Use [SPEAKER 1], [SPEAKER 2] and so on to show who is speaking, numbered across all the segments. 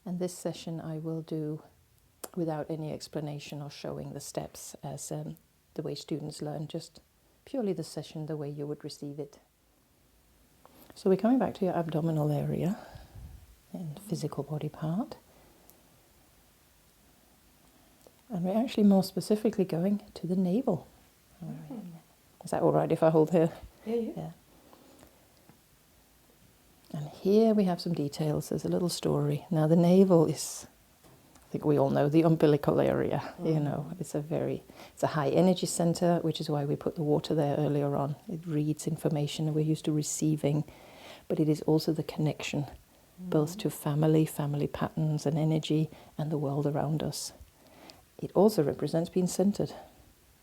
[SPEAKER 1] And this session I will do without any explanation or showing the steps as the way students learn, just purely the session the way you would receive it. So we're coming back to your abdominal area and physical body part. And we're actually more specifically going to the navel. Is that all right if I hold here?
[SPEAKER 2] Yeah.
[SPEAKER 1] And here we have some details. There's a little story. Now the navel is, I think we all know, the umbilical area. You know, it's a high energy center, which is why we put the water there earlier on. It reads information and we're used to receiving, but it is also the connection both to family patterns and energy and the world around us. It also represents being centered.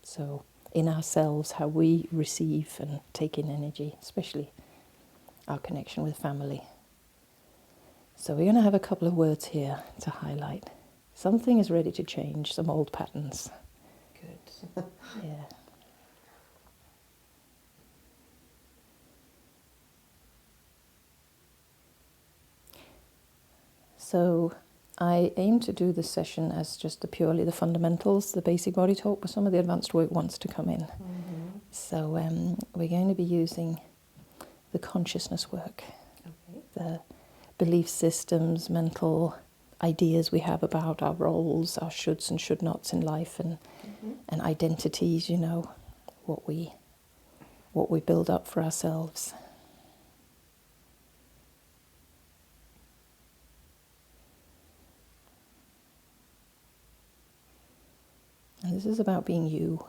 [SPEAKER 1] So in ourselves, how we receive and take in energy, especially our connection with family. So we're going to have a couple of words here to highlight. Something is ready to change, some old patterns.
[SPEAKER 2] Good.
[SPEAKER 1] Yeah. So I aim to do this session as just purely the fundamentals, the basic body talk, but some of the advanced work wants to come in. So we're going to be using the consciousness work, the belief systems, mental ideas we have about our roles, our shoulds and should nots in life, and identities, you know, what we build up for ourselves. And this is about being you,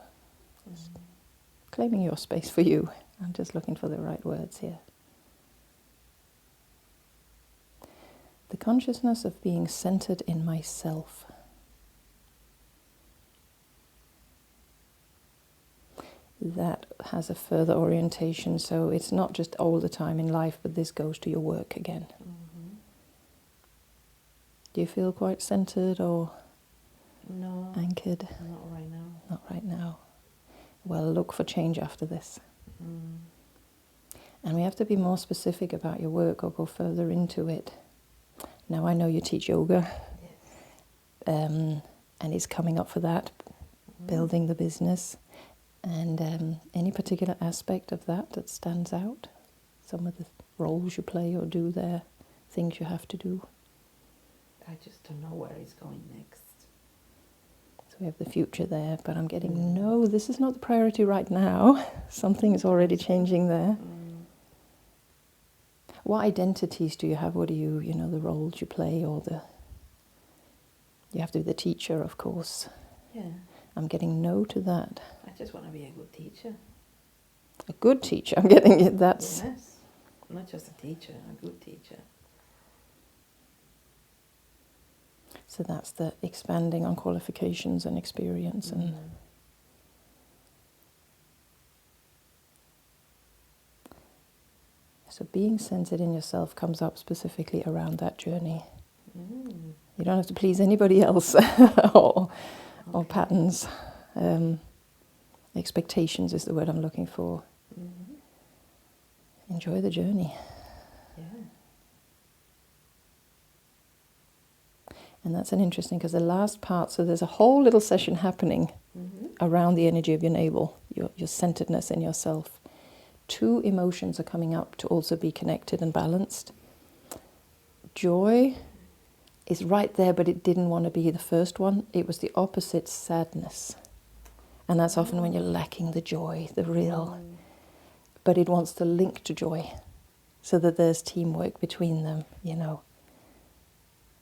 [SPEAKER 1] claiming your space for you. I'm just looking for the right words here. The consciousness of being centered in myself. That has a further orientation, so it's not just all the time in life, but this goes to your work again. Do you feel quite centered or anchored?
[SPEAKER 2] Not right now.
[SPEAKER 1] Not right now. Well, look for change after this. And we have to be more specific about your work or go further into it. Now I know you teach yoga, and it's coming up for that, building the business. And any particular aspect of that stands out? Some of the roles you play or do there, things you have to do?
[SPEAKER 2] I just don't know where it's going next.
[SPEAKER 1] So we have the future there, but I'm getting, no, this is not the priority right now. Something is already changing there. What identities do you have? What do you know, the roles you play, or you have to be the teacher, of course.
[SPEAKER 2] Yeah.
[SPEAKER 1] I'm getting no to that.
[SPEAKER 2] I just want to be a good teacher.
[SPEAKER 1] A good teacher, I'm getting it, that's...
[SPEAKER 2] Yes. Not just a teacher, a good teacher.
[SPEAKER 1] So that's the expanding on qualifications and experience and... So being centered in yourself comes up specifically around that journey. You don't have to please anybody else or patterns. Expectations is the word I'm looking for. Enjoy the journey.
[SPEAKER 2] Yeah.
[SPEAKER 1] And that's an interesting, because the last part, so there's a whole little session happening around the energy of your navel, your centeredness in yourself. 2 emotions are coming up to also be connected and balanced. Joy is right there, but it didn't want to be the first one. It was the opposite, sadness. And that's often when you're lacking the joy, the real. But it wants to link to joy so that there's teamwork between them, you know.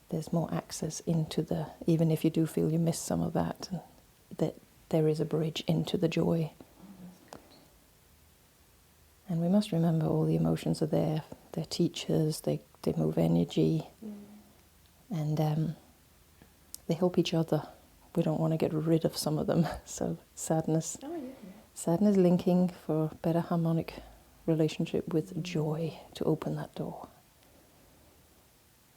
[SPEAKER 1] There's more access into even if you do feel you miss some of that, that there is a bridge into the joy. And we must remember all the emotions are there. They're teachers, they move energy, and they help each other. We don't want to get rid of some of them. So sadness linking for better harmonic relationship with joy to open that door.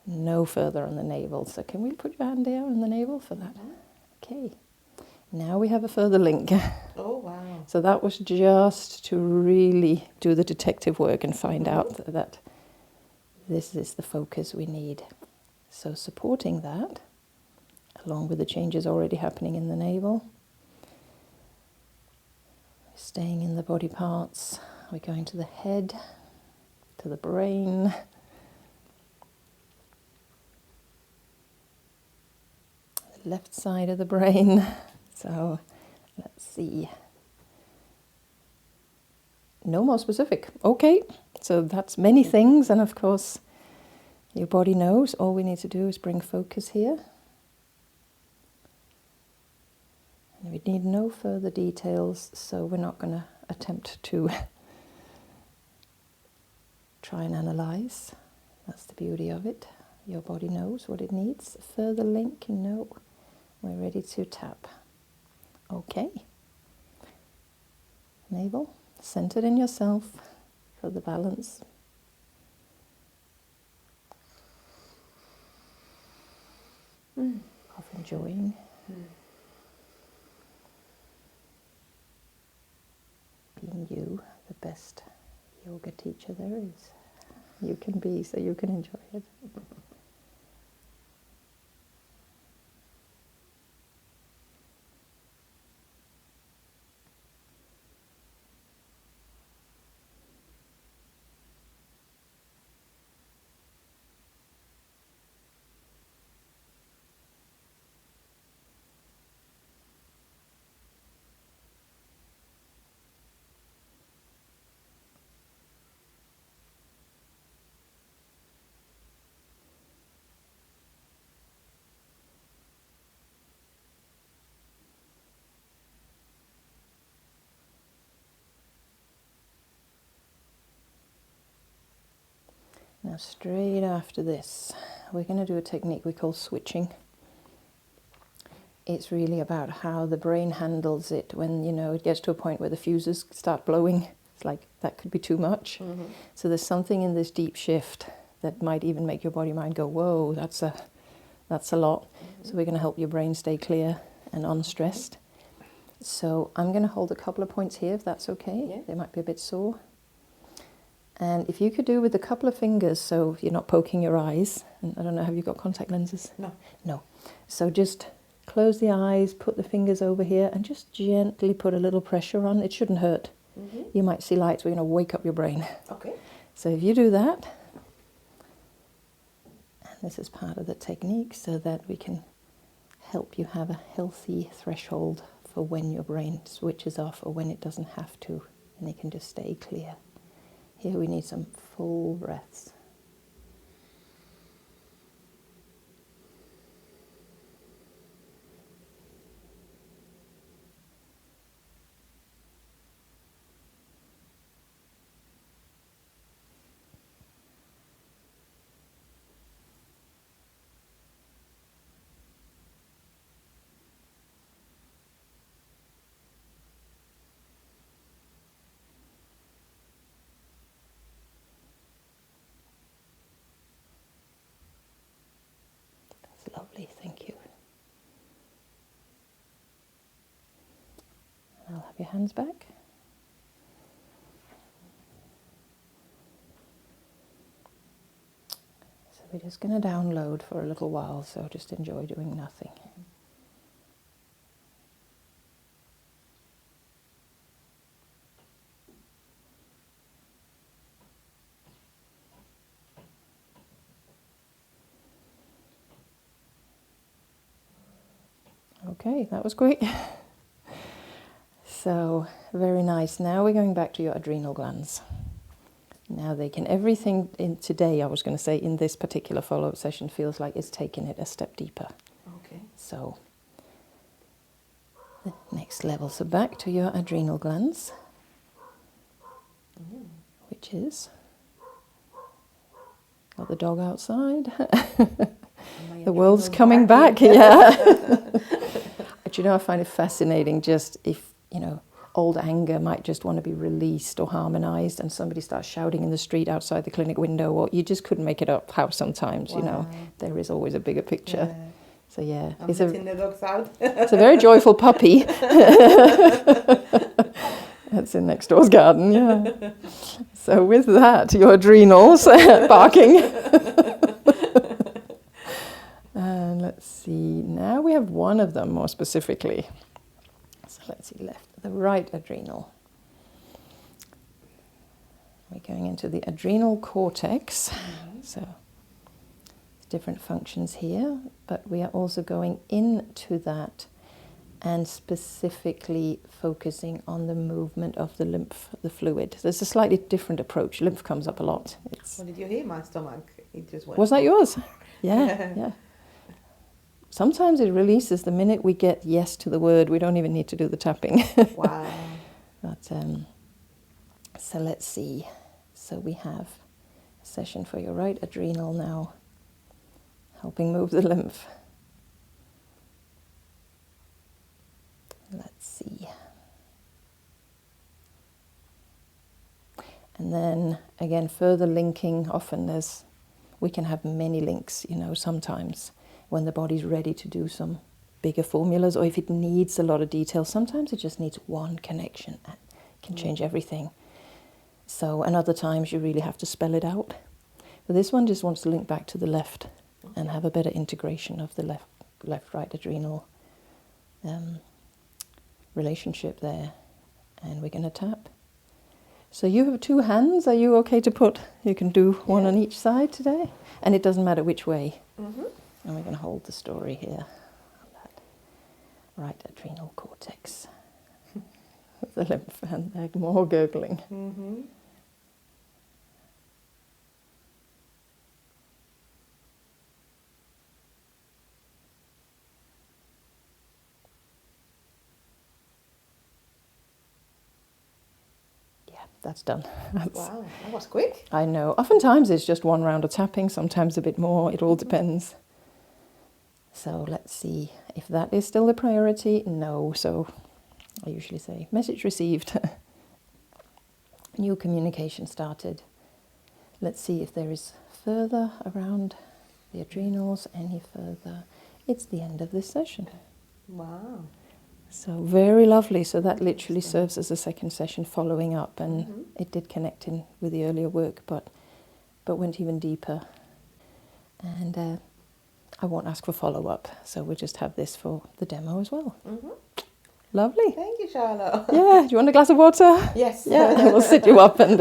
[SPEAKER 1] No further on the navel. So can we put your hand there on the navel for that? Okay. Now we have a further link.
[SPEAKER 2] Oh, wow.
[SPEAKER 1] So that was just to really do the detective work and find out that this is the focus we need. So supporting that, along with the changes already happening in the navel. Staying in the body parts, we're going to the head, to the brain, the left side of the brain. So let's see. No more specific. Okay, so that's many things, and of course your body knows. All we need to do is bring focus here. And we need no further details, so we're not going to attempt to try and analyze. That's the beauty of it. Your body knows what it needs. A further link, no. We're ready to tap. Okay. Navel, centered in yourself for the balance. Of enjoying. Being you, the best yoga teacher there is. You can be, so you can enjoy it. Now straight after this, we're going to do a technique we call switching. It's really about how the brain handles it when, it gets to a point where the fuses start blowing. It's like, that could be too much. So there's something in this deep shift that might even make your body-mind go, whoa, that's a lot. So we're going to help your brain stay clear and unstressed. So I'm going to hold a couple of points here, if that's okay.
[SPEAKER 2] Yeah.
[SPEAKER 1] They might be a bit sore. And if you could do with a couple of fingers, so you're not poking your eyes. And I don't know, have you got contact lenses?
[SPEAKER 2] No.
[SPEAKER 1] No. So just close the eyes, put the fingers over here, and just gently put a little pressure on. It shouldn't hurt. You might see lights. We're going to wake up your brain.
[SPEAKER 2] Okay.
[SPEAKER 1] So if you do that, and this is part of the technique so that we can help you have a healthy threshold for when your brain switches off or when it doesn't have to, and it can just stay clear. Here we need some full breaths. Lovely, thank you. I'll have your hands back. So we're just going to download for a little while, so just enjoy doing nothing. Okay, that was quick. So, very nice. Now we're going back to your adrenal glands. Now they can, everything in today, I was going to say, in this particular follow-up session feels like it's taking it a step deeper.
[SPEAKER 2] Okay.
[SPEAKER 1] So, the next level. So back to your adrenal glands, which is, got the dog outside. The world's coming back, yeah. But I find it fascinating just if, old anger might just want to be released or harmonized and somebody starts shouting in the street outside the clinic window, or you just couldn't make it up how sometimes, there is always a bigger picture.
[SPEAKER 2] Yeah.
[SPEAKER 1] So yeah,
[SPEAKER 2] I'm letting the dogs out.
[SPEAKER 1] It's a very joyful puppy. That's in next door's garden, yeah. So with that, your adrenals barking. And let's see, now we have one of them more specifically. So let's see, the right adrenal. We're going into the adrenal cortex. So different functions here, but we are also going into that and specifically focusing on the movement of the lymph, the fluid. There's a slightly different approach. Lymph comes up a lot.
[SPEAKER 2] What did you hear? My stomach. It just went.
[SPEAKER 1] Was that yours? Yeah, yeah. Sometimes it releases the minute we get yes to the word. We don't even need to do the tapping.
[SPEAKER 2] Wow.
[SPEAKER 1] But, so let's see. So we have a session for your right adrenal now, helping move the lymph. Let's see. And then again, further linking. Often we can have many links, sometimes when the body's ready to do some bigger formulas, or if it needs a lot of detail, sometimes it just needs one connection and can change everything. So, and other times you really have to spell it out. But this one just wants to link back to the left and have a better integration of the left-right adrenal relationship there. And we're going to tap. So you have 2 hands. Are you okay to put? You can do one on each side today. And it doesn't matter which way. Mm-hmm. And we're going to hold the story here on that right adrenal cortex. The lymph and more gurgling.
[SPEAKER 2] Mm-hmm.
[SPEAKER 1] That's done.
[SPEAKER 2] Wow, that was quick.
[SPEAKER 1] I know. Oftentimes it's just one round of tapping, sometimes a bit more. It all depends. So let's see if that is still the priority. No. So I usually say message received. New communication started. Let's see if there is further around the adrenals, any further. It's the end of this session.
[SPEAKER 2] Wow.
[SPEAKER 1] So very lovely. So that literally serves as a second session following up, and it did connect in with the earlier work, but went even deeper. And I won't ask for follow-up, so we'll just have this for the demo as well. Mm-hmm. Lovely.
[SPEAKER 2] Thank you, Charlotte.
[SPEAKER 1] Yeah, do you want a glass of water?
[SPEAKER 2] Yes.
[SPEAKER 1] Yeah, we'll sit you up and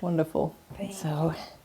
[SPEAKER 1] wonderful.
[SPEAKER 2] Thank
[SPEAKER 1] so.
[SPEAKER 2] you.